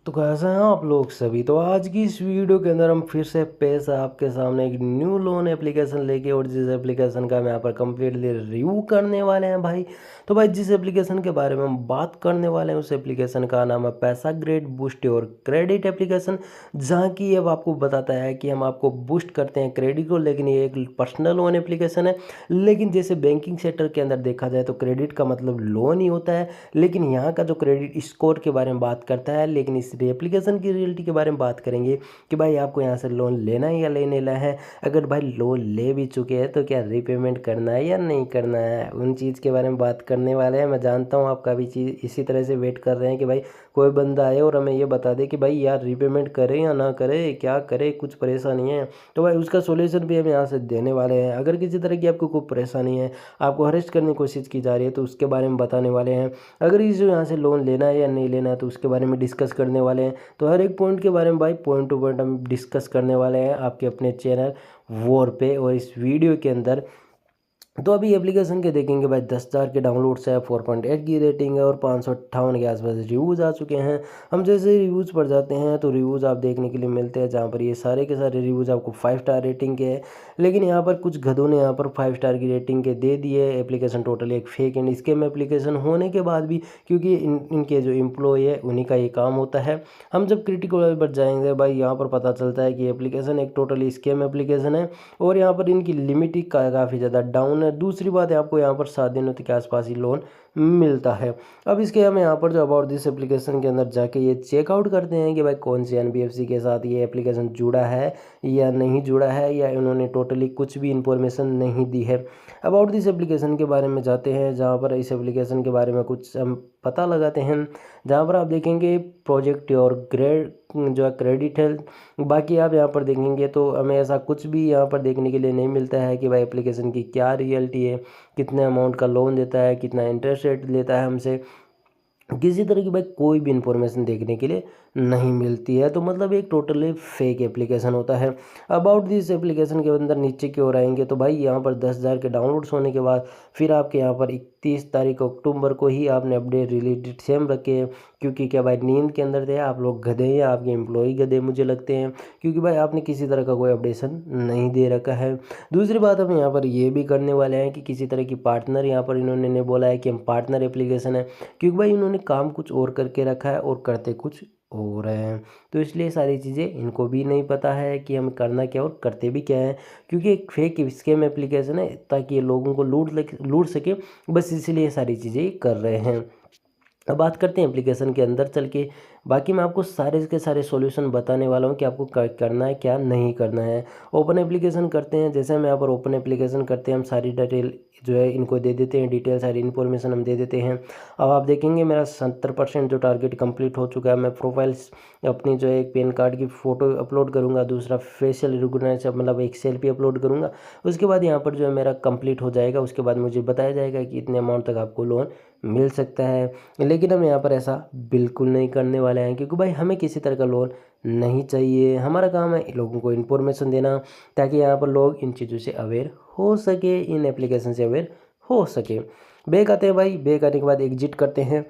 तो कैसे हैं आप लोग सभी। तो आज की इस वीडियो के अंदर हम फिर से पेश है आपके सामने एक न्यू लोन एप्लीकेशन लेके, और जिस एप्लीकेशन का हम यहाँ पर कम्प्लीटली रिव्यू करने वाले हैं भाई। तो भाई जिस एप्लीकेशन के बारे में हम बात करने वाले हैं उस एप्लीकेशन का नाम है पैसा ग्रेड बूस्ट और क्रेडिट एप्लीकेशन। जहाँ की अब आपको बताता है कि हम आपको बूस्ट करते हैं क्रेडिट को, लेकिन ये एक पर्सनल लोन एप्लीकेशन है। लेकिन जैसे बैंकिंग सेक्टर के अंदर देखा जाए तो क्रेडिट का मतलब लोन ही होता है, लेकिन यहाँ का जो क्रेडिट स्कोर के बारे में बात करता है। लेकिन इस एप्लीकेशन की रियलिटी के बारे में बात करेंगे कि भाई आपको यहाँ से लोन लेना है या लेने ला है। अगर भाई लोन ले भी चुके हैं तो क्या रीपेमेंट करना है या नहीं करना है, उन चीज़ के बारे में बात करने वाले हैं। मैं जानता हूँ आपका भी चीज़ इसी तरह से वेट कर रहे हैं कि भाई कोई बंदा आए और हमें ये बता दे कि भाई यार रीपेमेंट करें या ना करें, क्या करें, कुछ परेशानी है। तो भाई उसका सोल्यूशन भी हम यहाँ से देने वाले हैं। अगर किसी तरह की आपको कोई परेशानी है, आपको हरेस्ट करने की कोशिश की जा रही है, तो उसके बारे में बताने वाले हैं। अगर इस यहाँ से लोन लेना है या नहीं लेना है तो उसके बारे में डिस्कस करने वाले हैं। तो हर एक पॉइंट के बारे में भाई पॉइंट टू पॉइंट हम डिस्कस करने वाले हैं आपके अपने चैनल वॉर पे और इस वीडियो के अंदर। तो अभी एप्लीकेशन के देखेंगे भाई 10,000 के डाउनलोड्स है, 4.8 की रेटिंग है और 558 के आसपास रिव्यूज़ आ चुके हैं। हम जैसे ही रिव्यूज़ पर जाते हैं तो रिव्यूज़ आप देखने के लिए मिलते हैं जहाँ पर ये सारे के सारे रिव्यूज़ आपको 5 स्टार रेटिंग के हैं। लेकिन यहाँ पर कुछ गधों ने यहाँ पर 5 स्टार की रेटिंग के दे दिए। एप्लीकेशन टोटली एक फेक एंड स्कैम एप्लीकेशन होने के बाद भी, क्योंकि इनके जो एम्प्लॉय है उन्हीं का ये काम होता है। हम जब क्रिटिकल लेवल पर जाएंगे भाई यहाँ पर पता चलता है कि एप्लीकेशन एक टोटली स्कैम एप्लीकेशन है और यहाँ पर इनकी लिमिट ही काफ़ी ज़्यादा डाउन है। दूसरी बात है आपको यहाँ पर 7 दिनों के आसपास ही लोन मिलता है। अब इसके हम यहाँ पर जो अबाउट दिस एप्लीकेशन के अंदर जाके ये चेकआउट करते हैं कि भाई कौन सी एनबीएफसी के साथ ये एप्लीकेशन जुड़ा है या नहीं जुड़ा है, या इन्होंने टोटली कुछ भी इंफॉर्मेशन नहीं दी है। अबाउट दिस एप्लीकेशन के बारे में जाते हैं जहाँ पर इस एप्लीकेशन के बारे में कुछ हम पता लगाते हैं। जहाँ पर आप देखेंगे प्रोजेक्ट और ग्रेड जो है क्रेडिट है। बाकी आप यहाँ पर देखेंगे तो हमें ऐसा कुछ भी यहाँ पर देखने के लिए नहीं मिलता है कि भाई एप्लीकेशन की क्या रियलिटी है, कितने अमाउंट का लोन देता है, कितना इंटरेस्ट रेट लेता है हमसे। किसी तरह की भाई कोई भी इंफॉर्मेशन देखने के लिए नहीं मिलती है। तो मतलब एक टोटली फेक एप्लीकेशन होता है। अबाउट दिस एप्लीकेशन के अंदर नीचे की ओर आएंगे तो भाई यहाँ पर 10,000 के डाउनलोड्स होने के बाद फिर आपके यहाँ पर 31 तारीख अक्टूबर को ही आपने अपडेट रिलेटेड सेम रखे हैं। क्योंकि क्या भाई नींद के अंदर थे आप लोग, गधे हैं आपके एम्प्लॉय गधे मुझे लगते हैं, क्योंकि भाई आपने किसी तरह का कोई अपडेशन नहीं दे रखा है। दूसरी बात हम यहाँ पर ये भी करने वाले हैं कि किसी तरह की पार्टनर यहाँ पर इन्होंने नहीं बोला है कि हम पार्टनर एप्लीकेशन है, क्योंकि भाई इन्होंने काम कुछ और करके रखा है और करते कुछ हो रहे हैं। तो इसलिए सारी चीज़ें इनको भी नहीं पता है कि हम करना क्या और करते भी क्या है, क्योंकि एक फेक स्कैम एप्लीकेशन है ताकि ये लोगों को लूट सके, बस इसलिए सारी चीज़ें कर रहे हैं। अब बात करते हैं एप्लीकेशन के अंदर चल के। बाकी मैं आपको सारे के सारे सॉल्यूशन बताने वाला हूँ कि आपको क्या करना है क्या नहीं करना है। ओपन एप्लीकेशन करते हैं, जैसे हम यहाँ पर ओपन एप्लीकेशन करते हैं हम सारी डिटेल जो है इनको दे देते हैं, डिटेल सारी इन्फॉर्मेशन हम दे देते हैं। अब आप देखेंगे मेरा 70% जो टारगेट कंप्लीट हो चुका है। मैं प्रोफाइल्स अपनी जो है एक पैन कार्ड की फ़ोटो अपलोड करूँगा, दूसरा फेशियल रिकॉग्निशन मतलब एक सेल्फी अपलोड करूँगा। उसके बाद यहाँ पर जो है मेरा कंप्लीट हो जाएगा। उसके बाद मुझे बताया जाएगा कि इतने अमाउंट तक आपको लोन मिल सकता है। लेकिन हम यहाँ पर ऐसा बिल्कुल नहीं करने वाले हैं, क्योंकि भाई हमें किसी तरह का लोन नहीं चाहिए। हमारा काम है लोगों को इन्फॉर्मेशन देना ताकि यहाँ पर लोग इन चीज़ों से अवेयर हो सके, इन एप्लीकेशन से अवेयर हो सके। बैक आते हैं भाई, बैक आने के बाद एग्जिट करते हैं।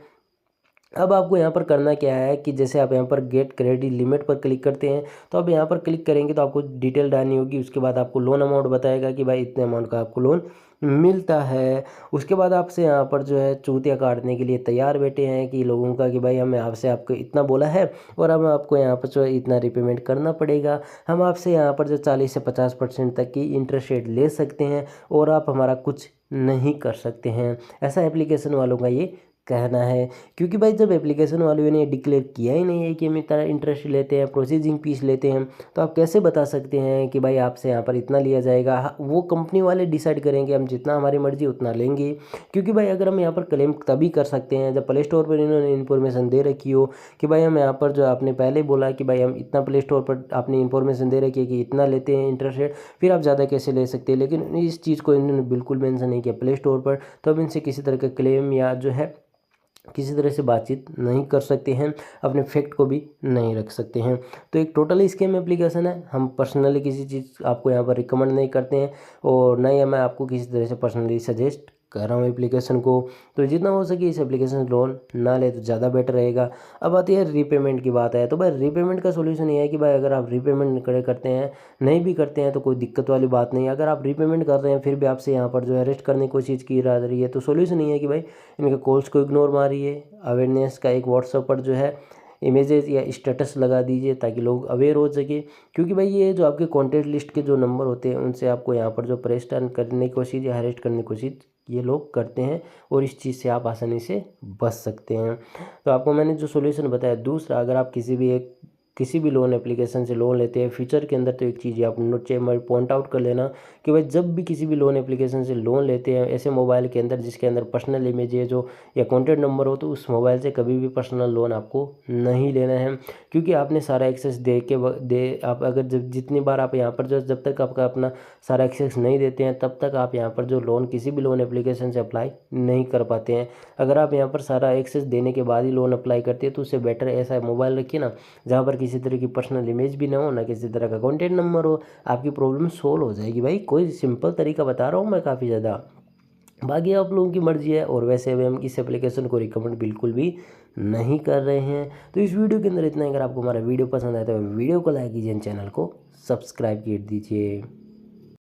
अब आपको यहाँ पर करना क्या है कि जैसे आप यहाँ पर गेट क्रेडिट लिमिट पर क्लिक करते हैं तो अब यहाँ पर क्लिक करेंगे तो आपको डिटेल डालनी होगी। उसके बाद आपको लोन अमाउंट बताएगा कि भाई इतने अमाउंट का आपको लोन मिलता है। उसके बाद आपसे यहाँ पर जो है चूतिया काटने के लिए तैयार बैठे हैं कि लोगों का कि भाई हमें आपसे आपको इतना बोला है और हम आपको यहाँ पर जो है इतना रिपेमेंट करना पड़ेगा। हम आपसे यहाँ पर जो 40 से 50% तक की इंटरेस्ट रेट ले सकते हैं और आप हमारा कुछ नहीं कर सकते हैं, ऐसा एप्लीकेशन वालों का ये कहना है। क्योंकि भाई जब एप्लीकेशन वालों ने डिक्लेयर किया ही नहीं है कि हम इतना इंटरेस्ट लेते हैं, प्रोसेसिंग फीस लेते हैं, तो आप कैसे बता सकते हैं कि भाई आपसे यहाँ पर इतना लिया जाएगा। वो कंपनी वाले डिसाइड करेंगे, हम जितना हमारी मर्जी उतना लेंगे। क्योंकि भाई अगर हम यहाँ पर क्लेम तभी कर सकते हैं जब प्ले स्टोर पर इन्होंने इन्फॉर्मेशन दे रखी हो कि भाई हम यहाँ पर जो आपने पहले बोला कि भाई हम इतना, प्ले स्टोर पर आपने इन्फॉर्मेशन दे रखी है कि इतना लेते हैं इंटरेस्ट रेट, फिर आप ज़्यादा कैसे ले सकते हैं। लेकिन इस चीज़ को इन्होंने बिल्कुल मेंशन नहीं किया प्ले स्टोर पर, तो अब इनसे किसी तरह का क्लेम या जो है किसी तरह से बातचीत नहीं कर सकते हैं, अपने फैक्ट को भी नहीं रख सकते हैं। तो एक टोटली स्कैम एप्लीकेशन है। हम पर्सनली किसी चीज़ आपको यहाँ पर रिकमेंड नहीं करते हैं और ना ही मैं आपको किसी तरह से पर्सनली सजेस्ट कर रहा हूँ एप्लीकेशन को। तो जितना हो सके इस एप्लीकेशन से लोन ना ले तो ज़्यादा बेटर रहेगा। अब आती है रीपेमेंट की बात है, तो भाई रीपेमेंट का सोल्यूशन ये है कि भाई अगर आप रीपेमेंट करते हैं, नहीं भी करते हैं तो कोई दिक्कत वाली बात नहीं है। अगर आप रीपेमेंट कर रहे हैं फिर भी आपसे यहाँ पर जो है अरेस्ट करने की कोशिश की जा रही है, तो सोल्यूशन ये है कि भाई इनके कॉल्स को इग्नोर मारिए। अवेयरनेस का एक व्हाट्सएप पर जो है इमेजेस या स्टेटस लगा दीजिए ताकि लोग अवेयर हो सके, क्योंकि भाई ये जो आपके कॉन्टैक्ट लिस्ट के जो नंबर होते हैं उनसे आपको यहाँ पर जो परेशान करने की कोशिश या हरेस्ट करने की कोशिश ये लोग करते हैं, और इस चीज़ से आप आसानी से बच सकते हैं। तो आपको मैंने जो सोल्यूशन बताया। दूसरा, अगर आप किसी भी लोन एप्लीकेशन से लोन लेते हैं, फ्यूचर के अंदर तो एक चीज़ आप नोट पॉइंट आउट कर लेना कि भाई जब भी किसी भी लोन एप्लीकेशन से लोन लेते हैं ऐसे मोबाइल के अंदर जिसके अंदर पर्सनल इमेज है जो या कॉन्टैक्ट नंबर हो, तो उस मोबाइल से कभी भी पर्सनल लोन आपको नहीं लेना है, क्योंकि आपने सारा एक्सेस आप अगर जितनी बार आप यहाँ पर जो जब तक आपका अपना सारा एक्सेस नहीं देते हैं तब तक आप यहाँ पर जो लोन किसी भी लोन एप्लीकेशन से अप्लाई नहीं कर पाते हैं। अगर आप यहाँ पर सारा एक्सेस देने के बाद ही लोन अप्लाई करते हैं तो उससे बेटर ऐसा मोबाइल रखिए ना जहाँ पर किसी तरह की पर्सनल इमेज भी ना हो, ना किसी तरह का कॉन्टैक्ट नंबर हो। आपकी प्रॉब्लम सोल्व हो जाएगी भाई। कोई सिंपल तरीका बता रहा हूँ मैं काफ़ी ज़्यादा, बाकी आप लोगों की मर्जी है। और वैसे भी हम इस एप्लीकेशन को रिकमेंड बिल्कुल भी नहीं कर रहे हैं। तो इस वीडियो के अंदर इतना ही। अगर आपको हमारा वीडियो पसंद आया तो वीडियो को लाइक कीजिए, चैनल को सब्सक्राइब कर दीजिए।